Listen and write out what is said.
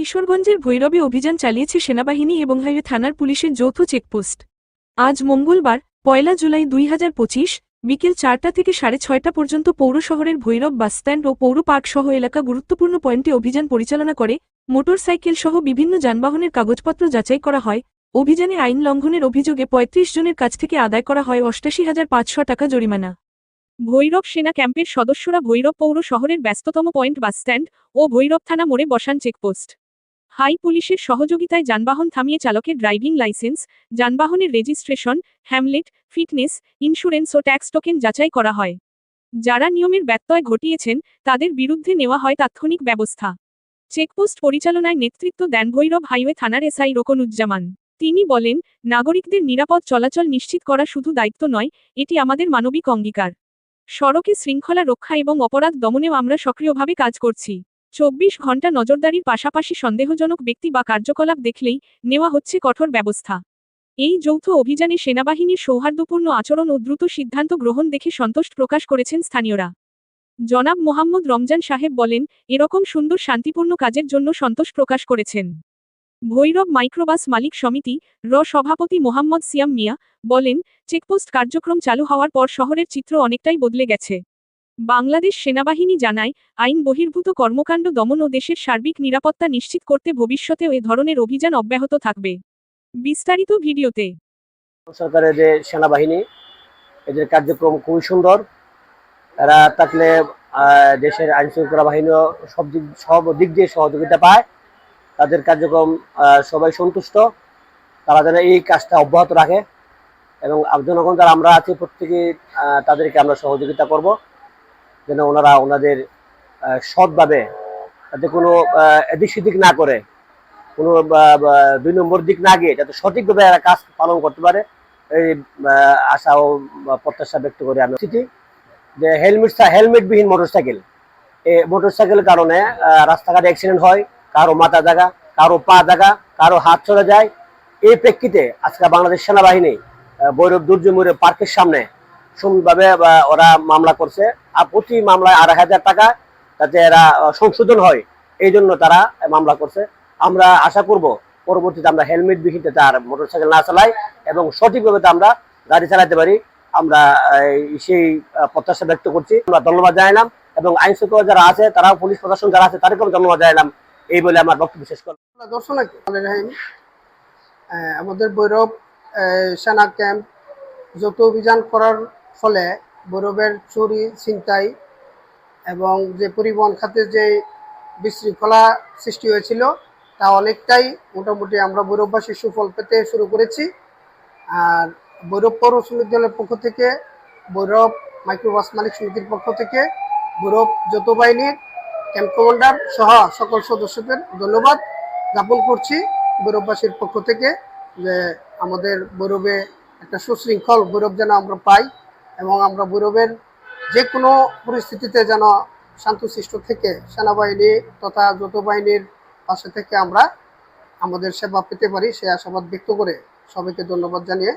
কিশোরগঞ্জের ভৈরবে অভিযান চালিয়েছে সেনাবাহিনী এবং হাইওয়ে থানার পুলিশের যৌথ চেকপোস্ট। আজ মঙ্গলবার ১ জুলাই ২০২৫ বিকেল ৪টা থেকে ৬:৩০ পর্যন্ত পৌর শহরের ভৈরব বাসস্ট্যান্ড ও পৌর পার্ক সহ এলাকা গুরুত্বপূর্ণ পয়েন্টে অভিযান পরিচালনা করে মোটরসাইকেল সহ বিভিন্ন যানবাহনের কাগজপত্র যাচাই করা হয়। অভিযানে আইন লঙ্ঘনের অভিযোগে ৩৫ জনের কাছ থেকে আদায় করা হয় ৮৮,৫০০ টাকা জরিমানা। ভৈরব সেনা ক্যাম্পের সদস্যরা ভৈরব পৌর শহরের ব্যস্ততম পয়েন্ট বাসস্ট্যান্ড ও ভৈরব থানা মোড়ে বসান চেকপোস্ট। হাই পুলিশের সহযোগিতায় যানবাহন থামিয়ে চালকের ড্রাইভিং লাইসেন্স, যানবাহনের রেজিস্ট্রেশন, হ্যামলেট, ফিটনেস, ইন্স্যুরেন্স ও ট্যাক্স টোকেন যাচাই করা হয়। যারা নিয়মের ব্যত্যয় ঘটিয়েছেন তাদের বিরুদ্ধে নেওয়া হয় তাৎক্ষণিক ব্যবস্থা। চেকপোস্ট পরিচালনায় নেতৃত্ব দেন ভৈরব হাইওয়ে থানার এসআই রোকনুজ্জামান। তিনি বলেন, নাগরিকদের নিরাপদ চলাচল নিশ্চিত করা শুধু দায়িত্ব নয়, এটি আমাদের মানবিক অঙ্গীকার। সড়কে শৃঙ্খলা রক্ষা এবং অপরাধ দমনেও আমরা সক্রিয়ভাবে কাজ করছি। ২৪ ঘণ্টা নজরদারির পাশাপাশি সন্দেহজনক ব্যক্তি বা কার্যকলাপ দেখলেই নেওয়া হচ্ছে কঠোর ব্যবস্থা। এই যৌথ অভিযানে সেনাবাহিনীর সৌহার্দ্যপূর্ণ আচরণ ও দ্রুত সিদ্ধান্ত গ্রহণ দেখে সন্তোষ প্রকাশ করেছেন স্থানীয়রা। জনাব মোহাম্মদ রমজান সাহেব বলেন, এরকম সুন্দর শান্তিপূর্ণ কাজের জন্য সন্তোষ প্রকাশ করেছেন। ভৈরব মাইক্রোবাস মালিক সমিতি সভাপতি মোহাম্মদ সিয়াম মিয়া বলেন, চেকপোস্ট কার্যক্রম চালু হওয়ার পর শহরের চিত্র অনেকটাই বদলে গেছে। বাংলাদেশ সেনাবাহিনী জানায়, আইন বহির্ভূত কর্মকাণ্ড দমন ও দেশের সার্বিক নিরাপত্তা নিশ্চিত করতে ভবিষ্যতেও এ ধরনের অভিযান অব্যাহত থাকবে। বিস্তারিত ভিডিওতে। সরকারের যে সেনাবাহিনী, এদের কার্যক্রম খুবই সুন্দর। এরা থাকলে দেশের আইন শৃঙ্খলা বাহিনীও সব দিক দিয়ে সহযোগিতা পায়। তাদের কার্যক্রম সবাই সন্তুষ্ট। তারা যেন এই কাজটা অব্যাহত রাখে এবং জনগণ যারা আমরা আছি প্রত্যেকে তাদেরকে আমরা সহযোগিতা করব, যেন ওনারা ওনাদের সৎভাবে, যাতে কোনো এদিক সেদিক না করে, কোনো ২ নম্বর দিক না গিয়ে যাতে সঠিকভাবে এরা কাজ পালন করতে পারে, এই আশা ও প্রত্যাশা ব্যক্ত করে আমি যে হেলমেটবিহীন মোটরসাইকেল, এই মোটরসাইকেলের কারণে রাস্তাঘাটে অ্যাক্সিডেন্ট হয়, কারো মাথা জায়গা, কারো পা জায়গা, কারো হাত চলে যায়। এই প্রেক্ষিতে আজকে বাংলাদেশ সেনাবাহিনী ভৈরব দুর্যোগমুড়ে পার্কের সামনে সুন্দরভাবে ওরা মামলা করছে। আর প্রতি মামলায় ২,৫০০ টাকা যাতে এরা সংশোধন হয়, এই জন্য তারা মামলা করছে। আমরা আশা করব পরবর্তীতে আমরা হেলমেট বিহীন আর মোটরসাইকেল না চালাই এবং সঠিকভাবে আমরা গাড়ি চালাতে পারি, আমরা সেই প্রত্যাশা ব্যক্ত করছি। আমরা ধন্যবাদ জানালাম এবং আইন শৃঙ্খলা যারা আছে, তারাও পুলিশ প্রশাসন যারা আছে তাদেরকেও ধন্যবাদ জানালাম, এই বলে আমার বক্তব্য শেষ করলাম। আমাদের ভৈরব সেনা ক্যাম্প যৌথ অভিযান করার ফলে ভৈরবের চুরি, ছিনতাই এবং যে পরিবহন খাতে যে বিশৃঙ্খলা সৃষ্টি হয়েছিল তা অনেকটাই মোটামুটি আমরা ভৈরববাসী সুফল পেতে শুরু করেছি। আর ভৈরব পৌর বিশ্ববিদ্যালয়ের পক্ষ থেকে, ভৈরব মাইক্রোবাস মালিক সমিতির পক্ষ থেকে, ভৈরব যৌথ বাহিনীর ক্যাম্প কমান্ডার সহ সকল সদস্যদের ধন্যবাদ জ্ঞাপন করছি ভৈরববাসীর পক্ষ থেকে, যে আমাদের ভৈরবে একটা সুশৃঙ্খল ভৈরব যেন আমরা পাই এবং আমরা ভৈরবের যে কোনো পরিস্থিতিতে যেন শান্তশিষ্ট থেকে সেনাবাহিনী তথা যৌথ বাহিনীর পাশে থেকে আমরা আমাদের সেবা পেতে পারি, সেই আশাবাদ ব্যক্ত করে সবাইকে ধন্যবাদ জানিয়ে